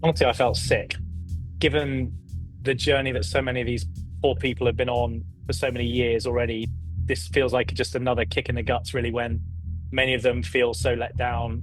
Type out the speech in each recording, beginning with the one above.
Honestly, I felt sick, given the journey that so many of these poor people have been on for so many years already. This feels like just another kick in the guts, really, when many of them feel so let down.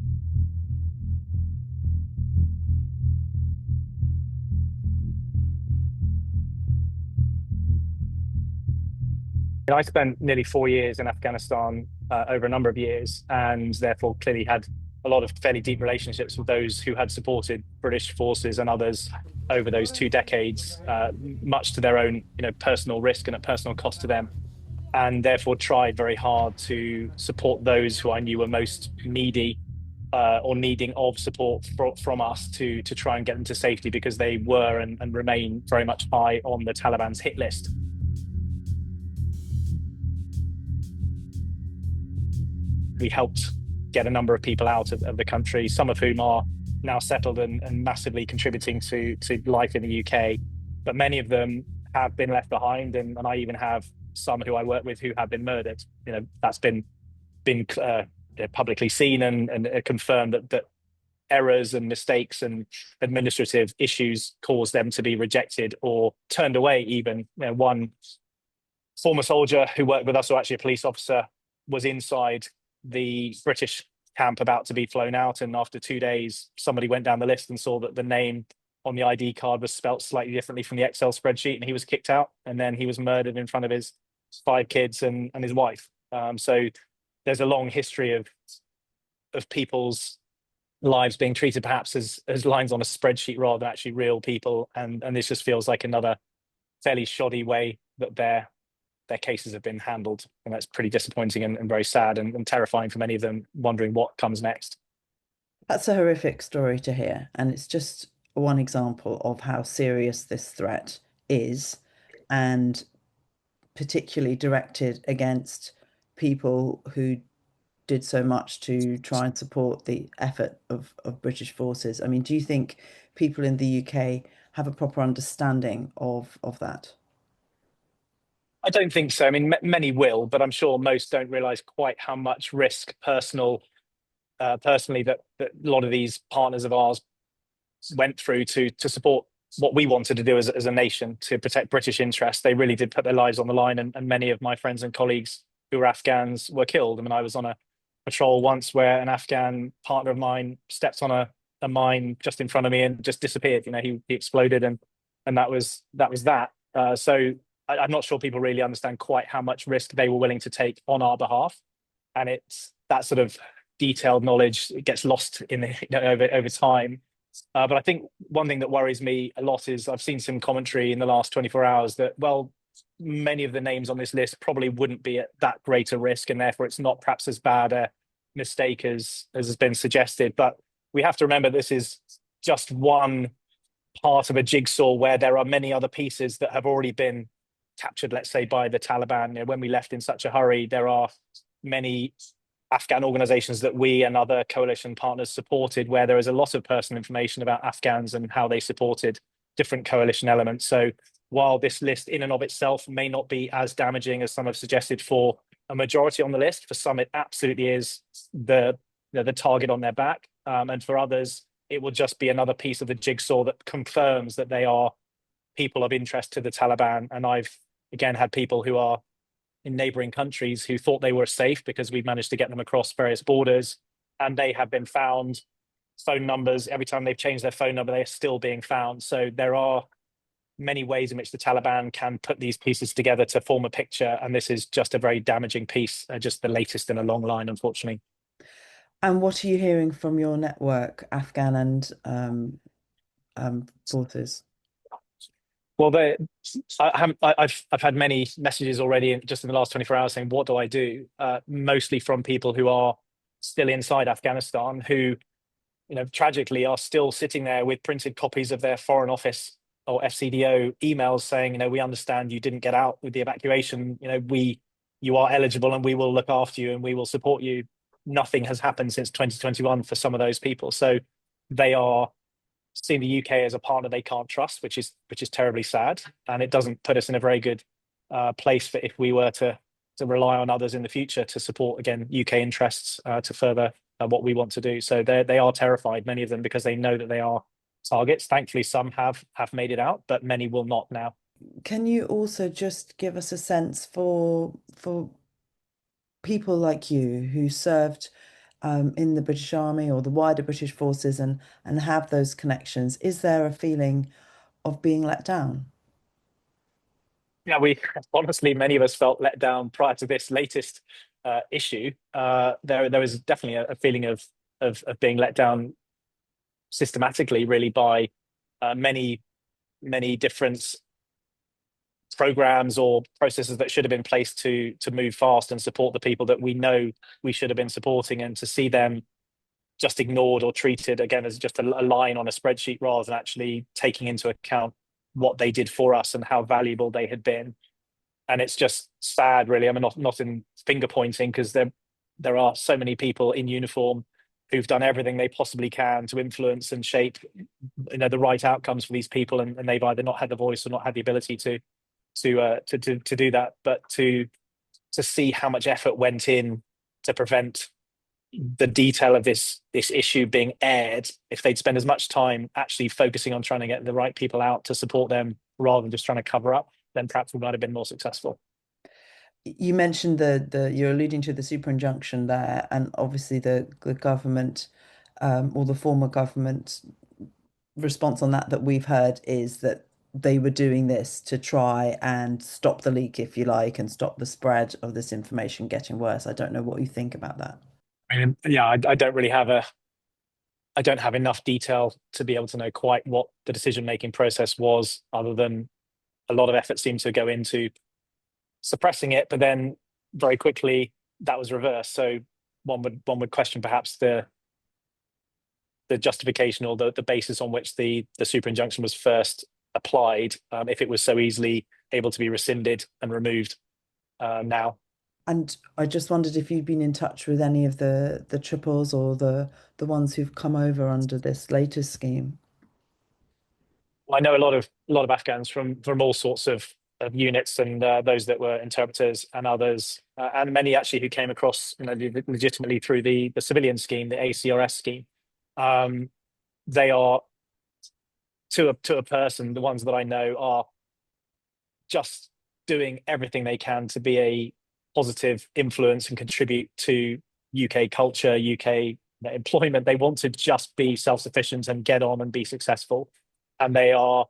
I spent nearly 4 years in Afghanistan over a number of years, and therefore clearly had a lot of fairly deep relationships with those who had supported British forces and others over those 2 decades, much to their own, personal risk and at personal cost to them, and therefore tried very hard to support those who I knew were most needy or needing of support from us to try and get them to safety because they were and remain very much high on the Taliban's hit list. We helped get a number of people out of the country, some of whom are now settled and massively contributing to life in the UK. But many of them have been left behind, and I even have some who I work with who have been murdered. That's been publicly seen and confirmed that errors and mistakes and administrative issues caused them to be rejected or turned away. Even one former soldier who worked with us, or actually a police officer, was inside the British camp about to be flown out, and after 2 days somebody went down the list and saw that the name on the ID card was spelt slightly differently from the Excel spreadsheet, and he was kicked out, and then he was murdered in front of his 5 kids and his wife. So there's a long history of people's lives being treated perhaps as lines on a spreadsheet rather than actually real people, and this just feels like another fairly shoddy way that their cases have been handled. And that's pretty disappointing and very sad and terrifying for many of them, wondering what comes next. That's a horrific story to hear, and it's just one example of how serious this threat is, and particularly directed against people who did so much to try and support the effort of British forces. I mean, do you think people in the UK have a proper understanding of that? I don't think so. I mean, many will, but I'm sure most don't realize quite how much risk personally that a lot of these partners of ours went through to support what we wanted to do as a nation to protect British interests. They really did put their lives on the line, and many of my friends and colleagues who were Afghans were killed. I mean, I was on a patrol once where an Afghan partner of mine stepped on a mine just in front of me and just disappeared. He exploded, and that was that. So I'm not sure people really understand quite how much risk they were willing to take on our behalf, and it's that sort of detailed knowledge gets lost over time. But I think one thing that worries me a lot is I've seen some commentary in the last 24 hours that, well, many of the names on this list probably wouldn't be at that great a risk, and therefore it's not perhaps as bad a mistake as has been suggested. But we have to remember this is just one part of a jigsaw where there are many other pieces that have already been captured, let's say, by the Taliban. When we left in such a hurry, there are many Afghan organizations that we and other coalition partners supported, where there is a lot of personal information about Afghans and how they supported different coalition elements. So while this list in and of itself may not be as damaging as some have suggested for a majority on the list, for some it absolutely is the target on their back. And for others, it will just be another piece of the jigsaw that confirms that they are people of interest to the Taliban. And I've, again, had people who are in neighboring countries who thought they were safe because we've managed to get them across various borders, and they have been found. Phone numbers, every time they've changed their phone number, they are still being found. So there are many ways in which the Taliban can put these pieces together to form a picture, and this is just a very damaging piece, just the latest in a long line, unfortunately. And what are you hearing from your network, Afghan and forces? Well, I've had many messages already just in the last 24 hours saying, "What do I do?" Mostly from people who are still inside Afghanistan, who, tragically are still sitting there with printed copies of their Foreign Office or FCDO emails saying, "We understand you didn't get out with the evacuation. You are eligible, and we will look after you, and we will support you." Nothing has happened since 2021 for some of those people, so they are seeing the UK as a partner they can't trust, which is terribly sad, and it doesn't put us in a very good place for if we were to rely on others in the future to support again UK interests to further what we want to do. So they are terrified, many of them, because they know that they are targets. Thankfully, some have made it out, but many will not now. Can you also just give us a sense for people like you who served in the British Army or the wider British forces and have those connections? Is there a feeling of being let down? Yeah, we honestly, many of us felt let down prior to this latest issue. There was definitely a feeling of being let down systematically, really, by many different programs or processes that should have been placed to move fast and support the people that we know we should have been supporting, and to see them just ignored or treated again as just a line on a spreadsheet rather than actually taking into account what they did for us and how valuable they had been. And it's just sad, really. I mean, not in finger pointing, because there are so many people in uniform who've done everything they possibly can to influence and shape, the right outcomes for these people, and they've either not had the voice or not had the ability to do that. But to see how much effort went in to prevent the detail of this issue being aired, if they'd spend as much time actually focusing on trying to get the right people out to support them rather than just trying to cover up, then perhaps we might have been more successful. You mentioned the you're alluding to the superinjunction there, and obviously the government or the former government response on that we've heard is that they were doing this to try and stop the leak, if you like, and stop the spread of this information getting worse. I don't know what you think about that. I mean, yeah, I don't really I don't have enough detail to be able to know quite what the decision making process was, other than a lot of effort seemed to go into suppressing it, but then very quickly that was reversed. So one would question perhaps the justification or the basis on which the super injunction was first applied, if it was so easily able to be rescinded and removed now. And I just wondered if you've been in touch with any of the triples or the ones who've come over under this latest scheme. Well, I know a lot of Afghans from all sorts of units, and those that were interpreters and others, and many actually who came across, legitimately through the civilian scheme, the ACRS scheme. Um, they are, to a person, the ones that I know are just doing everything they can to be a positive influence and contribute to UK culture, UK employment. They want to just be self-sufficient and get on and be successful. And they are,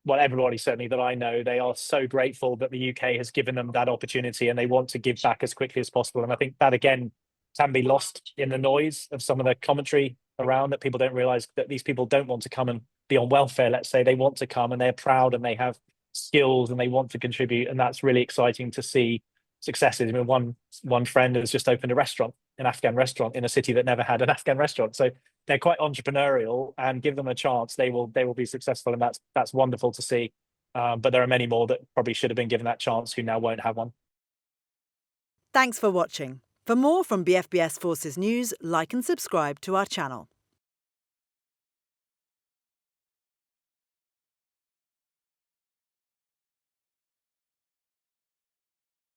well, everybody certainly that I know, they are so grateful that the UK has given them that opportunity, and they want to give back as quickly as possible. And I think that, again, can be lost in the noise of some of the commentary around, that people don't realize that these people don't want to come and be on welfare, let's say. They want to come, and they're proud, and they have skills, and they want to contribute. And that's really exciting to see successes. I mean, one friend has just opened a restaurant, an Afghan restaurant, in a city that never had an Afghan restaurant. So they're quite entrepreneurial, and give them a chance, they will be successful, and that's wonderful to see. But there are many more that probably should have been given that chance who now won't have one. Thanks for watching. For more from BFBS Forces News, like and subscribe to our channel.